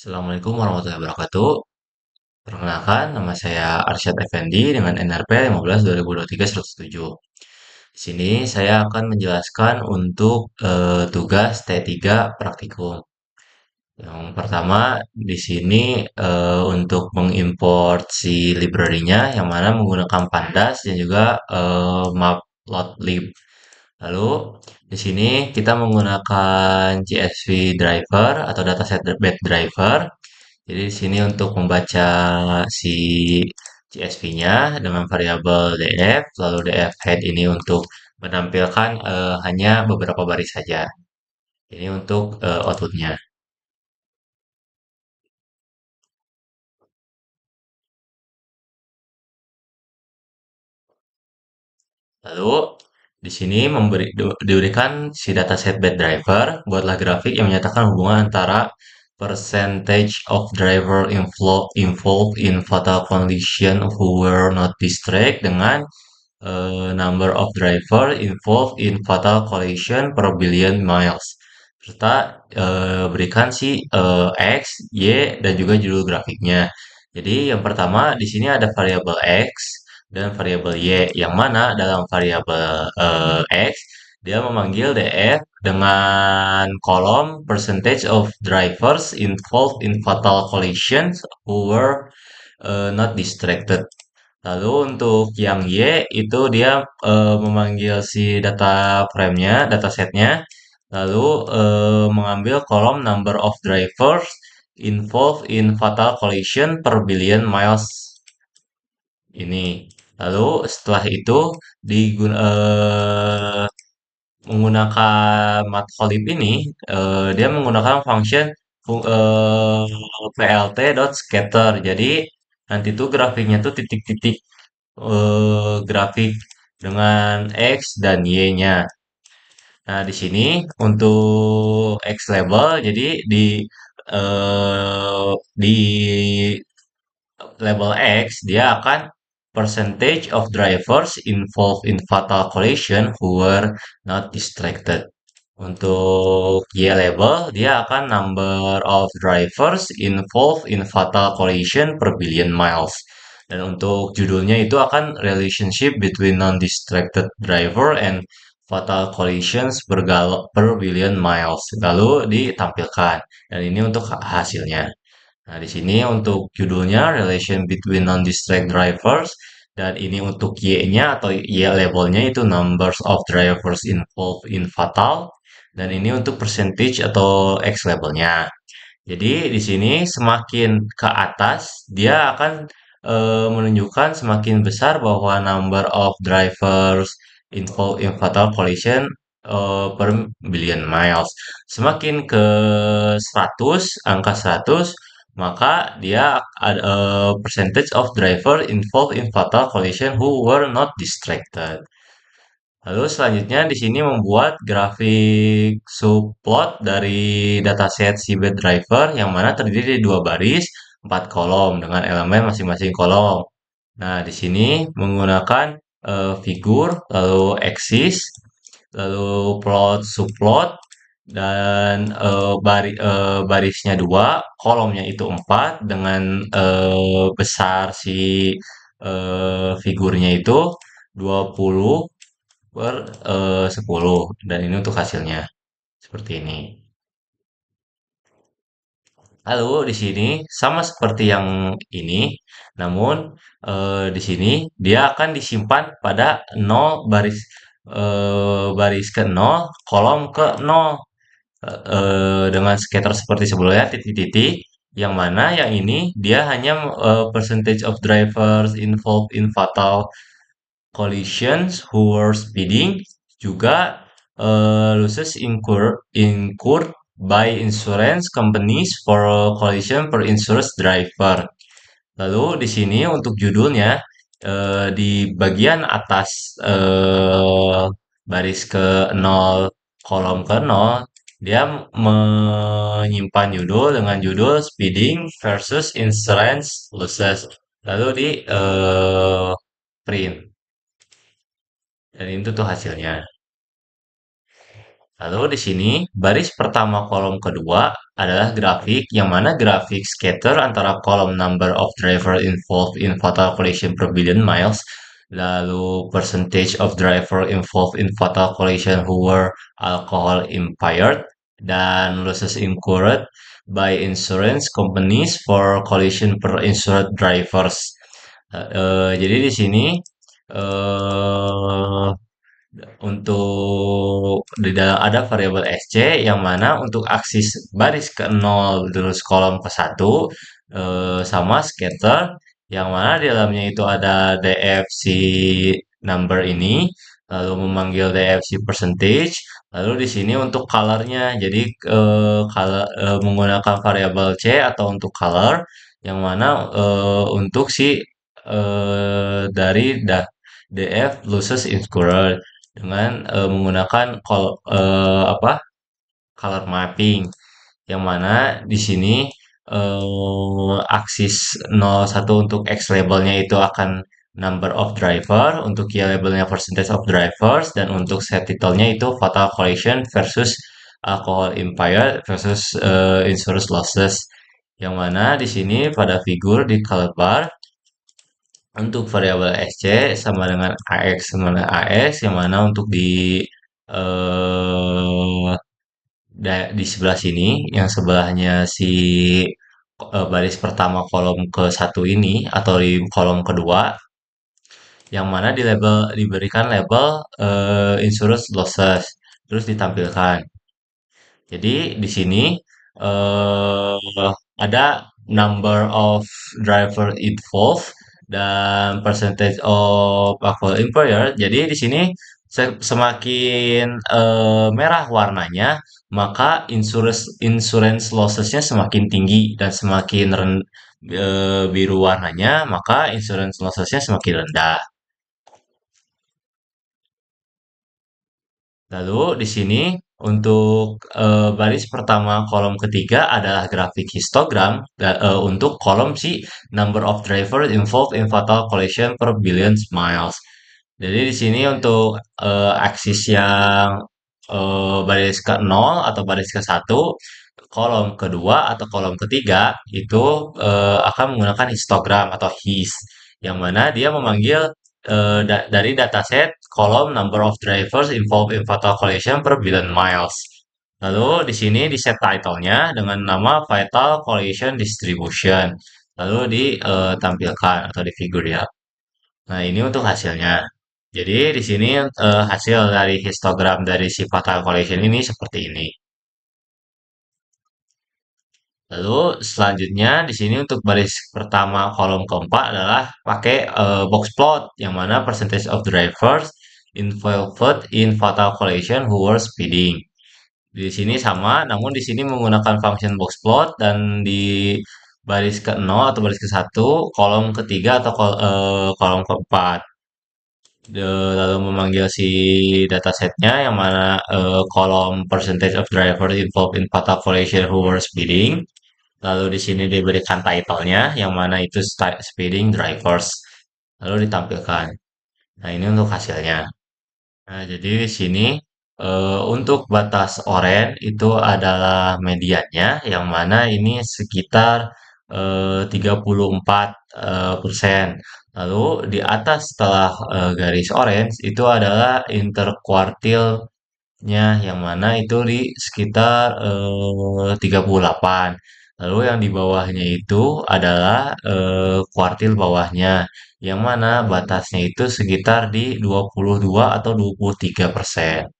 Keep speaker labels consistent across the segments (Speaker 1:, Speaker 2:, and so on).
Speaker 1: Assalamualaikum warahmatullahi wabarakatuh. Perkenalkan, nama saya Arsyad Effendi dengan NRP 15 2023 107. Di sini saya akan menjelaskan untuk tugas T3 praktikum. Yang pertama di sini untuk mengimport si library-nya yang mana menggunakan Pandas dan juga Matplotlib. Lalu di sini kita menggunakan CSV driver atau dataset bed driver. Jadi di sini untuk membaca si CSV-nya dengan variabel df, lalu df head ini untuk menampilkan hanya beberapa baris saja. Ini untuk outputnya. Lalu di sini diberikan si dataset bed driver, buatlah grafik yang menyatakan hubungan antara percentage of driver involved in fatal collision who were not distracted dengan number of driver involved in fatal collision per billion miles. Serta berikan si X, Y, dan juga judul grafiknya. Jadi yang pertama di sini ada variabel X dan variabel Y, yang mana dalam variabel X dia memanggil DF dengan kolom percentage of drivers involved in fatal collisions who were not distracted. Lalu untuk yang Y itu dia memanggil si data frame-nya, datasetnya, lalu mengambil kolom number of drivers involved in fatal collision per billion miles ini. Lalu setelah itu menggunakan matplotlib ini, dia menggunakan function plt.scatter. Jadi nanti tuh grafiknya tuh titik-titik grafik dengan X dan Y-nya. Nah, di sini untuk X label, jadi di label X dia akan percentage of drivers involved in fatal collision who were not distracted. Untuk Y label, dia akan number of drivers involved in fatal collision per billion miles. Dan untuk judulnya itu akan relationship between non-distracted driver and fatal collisions per billion miles. Lalu ditampilkan. Dan ini untuk hasilnya. Nah, di sini untuk judulnya relation between non-distract drivers dan ini untuk Y-nya atau Y labelnya itu numbers of drivers involved in fatal dan ini untuk percentage atau X labelnya. Jadi di sini semakin ke atas dia akan menunjukkan semakin besar bahwa number of drivers involved in fatal collision per billion miles. Semakin ke 100, angka 100, maka dia ada percentage of driver involved in fatal collision who were not distracted. Lalu selanjutnya di sini membuat grafik subplot dari dataset seabed driver yang mana terdiri dari dua baris, 4 kolom dengan elemen masing-masing kolom. Nah, di sini menggunakan figur, lalu axis, lalu plot subplot, dan barisnya 2, kolomnya itu 4 dengan besar si figurnya itu 20 per 10 dan ini untuk hasilnya seperti ini. Lalu di sini sama seperti yang ini, namun di sini dia akan disimpan pada 0 baris ke 0, kolom ke 0 dengan scatter seperti sebelumnya titik-titik. Yang mana yang ini dia hanya percentage of drivers involved in fatal collisions who were speeding juga losses incurred by insurance companies for collision per insurance driver. Lalu di sini untuk judulnya di bagian atas baris ke 0 kolom ke 0 dia menyimpan judul dengan judul speeding versus insurance losses. Lalu di print. Dan itu tuh hasilnya. Lalu di sini baris pertama kolom kedua adalah grafik yang mana grafik scatter antara kolom number of driver involved in fatal collision per billion miles, lalu percentage of driver involved in fatal collision who were alcohol impaired, dan losses incurred by insurance companies for collision per insured drivers. Jadi di sini eh untuk di dalam ada variabel SC yang mana untuk aksis baris ke 0 terus kolom ke 1 sama scatter yang mana di dalamnya itu ada DFC number ini lalu memanggil DFC percentage lalu di sini untuk colornya jadi menggunakan variabel C atau untuk color yang mana untuk si dari DF losses incurred dengan menggunakan color mapping yang mana di sini aksis 01 untuk X labelnya itu akan number of driver, untuk Y labelnya percentage of drivers, dan untuk set titelnya itu fatal collision versus alcohol impaired versus insurance losses. Yang mana di sini pada figur di color bar untuk variabel SC sama dengan AX sama dengan AS yang mana untuk eh, di sebelah sini yang sebelahnya si baris pertama kolom ke satu ini atau di kolom kedua yang mana diberikan label insurance losses terus ditampilkan. Jadi di sini ada number of driver involved dan percentage of alcohol impaired. Jadi di sini semakin merah warnanya, maka insurance lossesnya semakin tinggi dan semakin biru warnanya, maka insurance lossesnya semakin rendah. Lalu di sini untuk baris pertama kolom ketiga adalah grafik histogram untuk kolom si number of driver involved in fatal collision per billion miles. Jadi di sini untuk aksis yang baris ke 0 atau baris ke satu, kolom kedua atau kolom ketiga itu akan menggunakan histogram atau HIS, yang mana dia memanggil dari dataset kolom number of drivers involved in fatal collision per billion miles. Lalu di sini di set title-nya dengan nama Fatal Collision Distribution. Lalu ditampilkan atau di figur ya. Nah, ini untuk hasilnya. Jadi di sini hasil dari histogram dari si fatal collision ini seperti ini. Lalu selanjutnya di sini untuk baris pertama kolom keempat adalah pakai box plot yang mana percentage of drivers involved in fatal collision who were speeding. Di sini sama, namun di sini menggunakan function box plot dan di baris ke 0 atau baris ke satu kolom ketiga atau kolom keempat. Lalu memanggil si datasetnya yang mana kolom percentage of drivers involved in fatal collision who were speeding. Lalu di sini diberikan title-nya yang mana itu speeding drivers. Lalu ditampilkan. Nah, ini untuk hasilnya. Nah, jadi di sini untuk batas oren itu adalah mediannya yang mana ini sekitar 34 persen. Lalu di atas setelah garis orange itu adalah interquartile-nya yang mana itu di sekitar 38. Lalu yang di bawahnya itu adalah kuartil bawahnya yang mana batasnya itu sekitar di 22 atau 23%.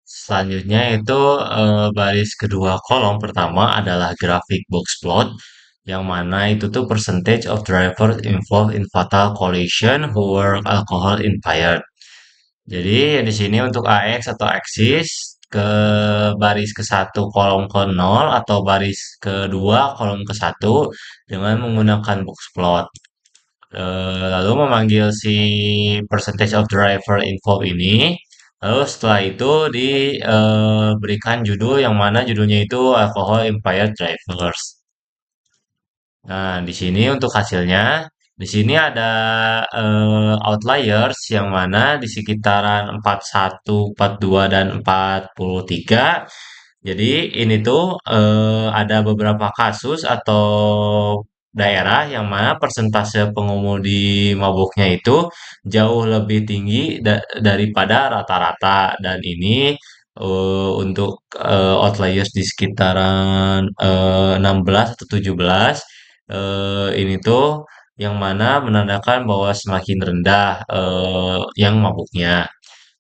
Speaker 1: Selanjutnya itu baris kedua kolom pertama adalah grafik box plot yang mana itu tuh percentage of drivers involved in fatal collision who were alcohol impaired. Jadi di sini untuk AX atau axis ke baris ke satu kolom ke 0 atau baris kedua kolom ke satu dengan menggunakan box plot. Lalu memanggil si percentage of driver involved ini. Lalu setelah itu diberikan judul yang mana judulnya itu alcohol impaired drivers. Nah, di sini untuk hasilnya Di sini ada outliers yang mana di sekitaran 41, 42 dan 43. Jadi ini tuh ada beberapa kasus atau daerah yang mana persentase pengemudi mabuknya itu jauh lebih tinggi daripada rata-rata, dan ini untuk outliers di sekitaran 16 atau 17, ini tuh yang mana menandakan bahwa semakin rendah yang mabuknya.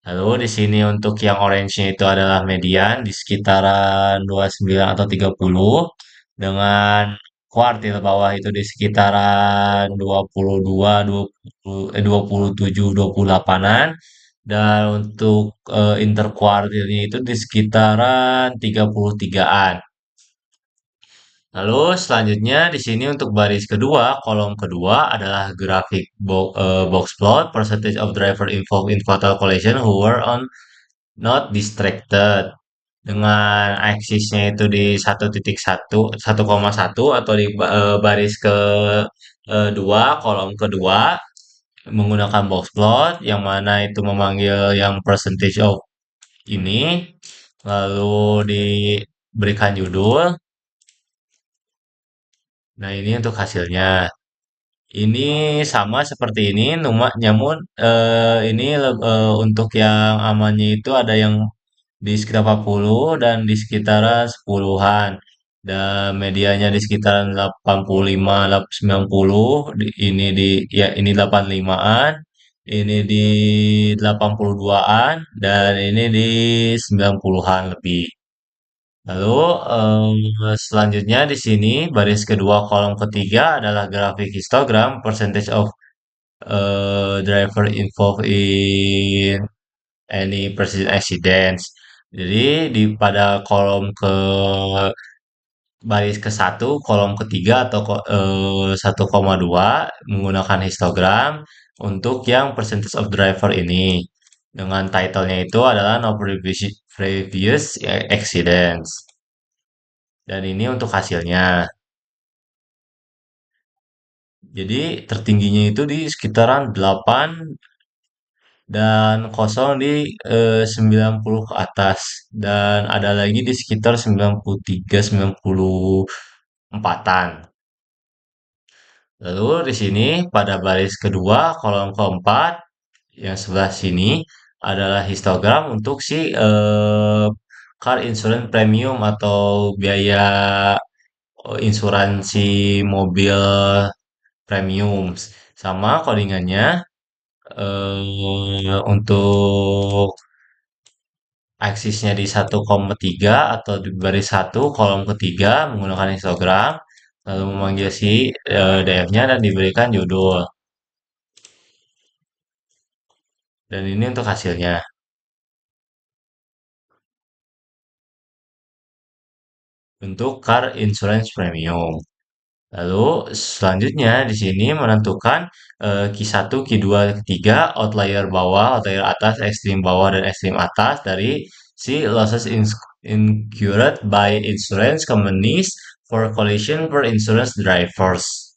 Speaker 1: Lalu di sini untuk yang orange-nya itu adalah median di sekitaran 29 atau 30, dengan kuartil bawah itu di sekitaran 22, 27, 28-an, dan untuk interkuartilnya itu di sekitaran 33-an. Lalu selanjutnya di sini untuk baris kedua, kolom kedua adalah grafik box plot, percentage of driver involved in fatal collision who were on not distracted. Dengan aksisnya itu di 1.1, 1,1, atau di baris ke dua, kolom kedua, menggunakan box plot yang mana itu memanggil yang percentage of ini, lalu diberikan judul. Nah, ini untuk hasilnya. Ini sama seperti ini, namun ini untuk yang amannya itu ada yang di sekitar 40 dan di sekitaran 10-an. Dan medianya di sekitaran 85, 90, ini di ya ini 85-an, ini di 82-an, dan ini di 90-an lebih. Lalu selanjutnya di sini baris kedua kolom ketiga adalah grafik histogram percentage of driver involved in any present accidents. Jadi pada kolom ke baris ke satu, kolom ketiga atau 1,2 menggunakan histogram untuk yang percentage of driver ini. Dengan titlenya itu adalah no previous accidents. Dan ini untuk hasilnya. Jadi tertingginya itu di sekitaran 8 dan kosong di 90 ke atas. Dan ada lagi di sekitar 93, 94-an. Lalu di sini pada baris kedua, kolom keempat, yang sebelah sini adalah histogram untuk si car insurance premium atau biaya insuransi mobil premium. Sama codingannya untuk aksisnya di 1,3 atau di baris satu kolom ketiga menggunakan histogram, lalu memanggil si DF-nya dan diberikan judul. Dan ini untuk hasilnya. Untuk car insurance premium. Lalu selanjutnya di sini menentukan Q1, Q2, Q3, outlier bawah, outlier atas, ekstrim bawah, dan ekstrim atas dari si losses incurred by insurance companies for collision per insurance drivers.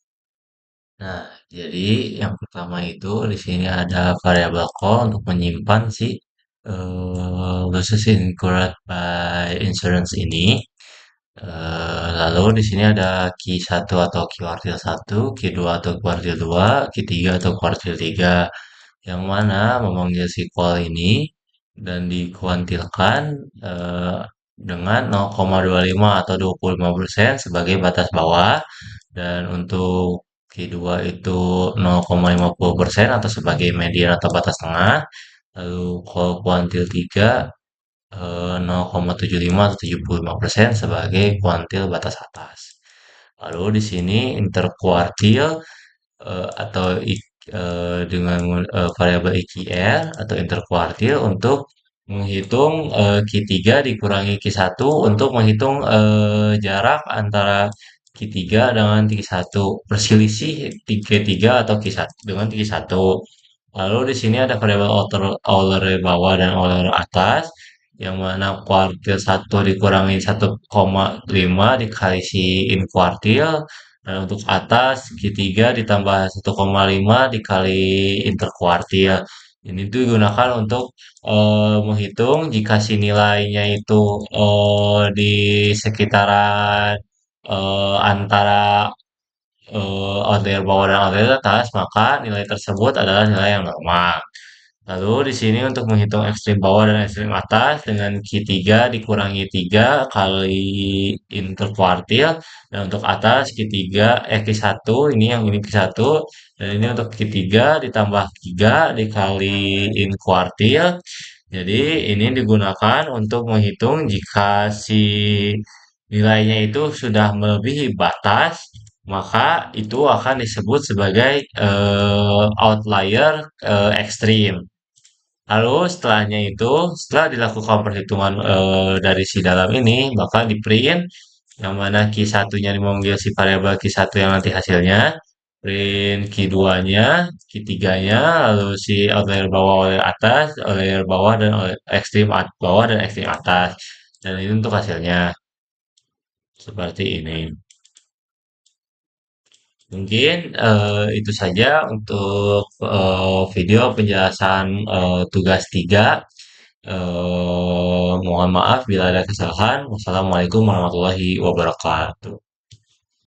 Speaker 1: Nah, jadi yang pertama itu di sini ada variabel call untuk menyimpan si losses incurred by insurance ini. Lalu di sini ada key 1 atau kuartil 1, key 2 atau kuartil 2, key 3 atau kuartil 3, yang mana memanggil si call ini dan dikuantilkan eh, dengan 0,25 atau 25% sebagai batas bawah, dan untuk key 2 itu 0,50% atau sebagai median atau batas tengah, lalu call kuantil 3 0,75 atau 75% sebagai kuantil batas atas. Lalu di sini interkuartil atau dengan variabel IQR atau interkuartil untuk menghitung Q3 dikurangi Q1 untuk menghitung jarak antara Q3 dengan Q1, perselisih Q3 atau Q1 dengan Q1. Lalu di sini ada variabel Euler bawah dan Euler atas, yang mana kuartil 1 dikurangi 1,5 dikali si in kuartil, Dan untuk atas Q3 ditambah 1,5 dikali interkuartil. Ini tuh digunakan untuk menghitung jika si nilainya itu di sekitaran antara outlier bawah dan outlier atas, maka nilai tersebut adalah nilai yang normal. Lalu di sini untuk menghitung ekstrim bawah dan ekstrim atas dengan Q3 dikurangi 3 kali interkuartil, dan untuk atas Q3 Q1 ini yang ini Q1, dan ini untuk Q3 ditambah 3 dikali in kuartil. Jadi ini digunakan untuk menghitung jika si nilainya itu sudah melebihi batas, maka itu akan disebut sebagai outlier ekstrim. Lalu setelahnya itu, setelah dilakukan perhitungan dari si dalam ini, maka di print yang mana Q1-nya memanggil si variabel Q1 yang nanti hasilnya, print Q2-nya, Q3-nya, lalu si outlier bawah, outlier bawah dan ekstrim bawah dan ekstrim atas. Dan ini untuk hasilnya seperti ini. Mungkin itu saja untuk video penjelasan tugas 3. Mohon maaf bila ada kesalahan. Wassalamualaikum warahmatullahi wabarakatuh.